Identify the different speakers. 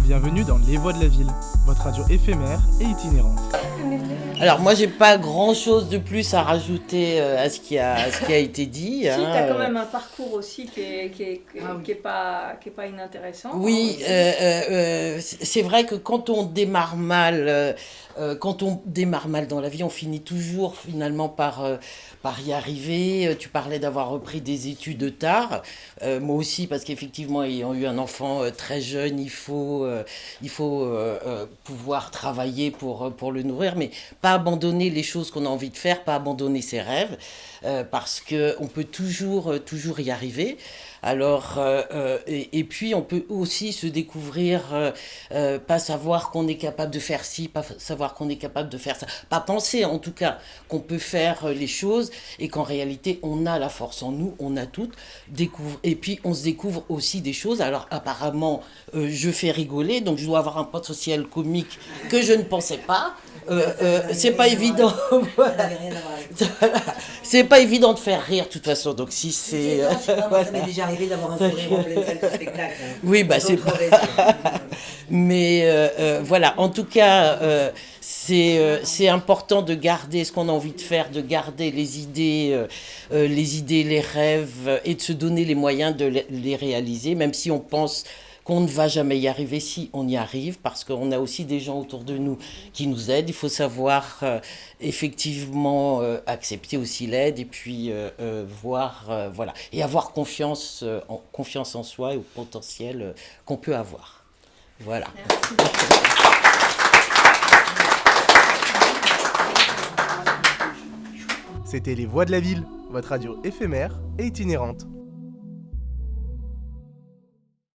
Speaker 1: Bienvenue dans Les Voix de la Ville, votre radio éphémère et itinérante.
Speaker 2: Alors moi j'ai pas grand chose de plus à rajouter à ce qui a été dit.
Speaker 3: Si, t'as quand même un parcours aussi qui est pas inintéressant.
Speaker 2: Oui, c'est vrai que quand on démarre mal dans la vie, on finit toujours finalement par y arriver. Tu parlais d'avoir repris des études tard. Moi aussi, parce qu'effectivement, ayant eu un enfant très jeune, il faut pouvoir travailler pour le nourrir, mais pas abandonner les choses qu'on a envie de faire, pas abandonner ses rêves, parce qu'on peut toujours y arriver. Alors, et puis on peut aussi se découvrir, pas savoir qu'on est capable de faire ci, pas savoir qu'on est capable de faire ça, pas penser en tout cas qu'on peut faire les choses et qu'en réalité on a la force en nous, on a tout, et puis on se découvre aussi des choses. Alors apparemment je fais rigoler, donc je dois avoir un potentiel comique que je ne pensais pas. C'est pas évident. C'est pas évident de faire rire de toute façon, donc si c'est.
Speaker 4: Moi, ça m'est déjà arrivé d'avoir un sourire en pleine salle de spectacle.
Speaker 2: Oui, bah c'est pas. Mais voilà, en tout cas, c'est important de garder ce qu'on a envie de faire, de garder les idées, les rêves, et de se donner les moyens de les réaliser, même si on pense qu'on ne va jamais y arriver. Si on y arrive, parce qu'on a aussi des gens autour de nous qui nous aident. Il faut savoir effectivement accepter aussi l'aide et puis voir, voilà, et avoir confiance en soi et au potentiel qu'on peut avoir. Voilà.
Speaker 1: C'était Les Voix de la Ville, votre radio éphémère et itinérante.